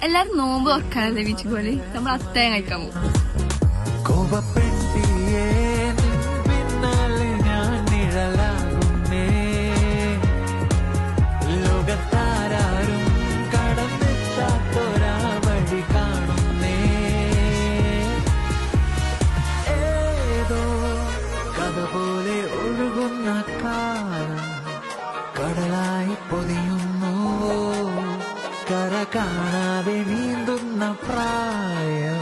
എല്ലാരും നോമ്പ് വെക്കാനല്ലേ ബീച്ച് പോലെ നമ്മൾ അത്തായം കഴിക്കാൻ പോകും. കടലായി പൊതിയുന്നു കര കാണാതെ നീന്തുന്ന പ്രായം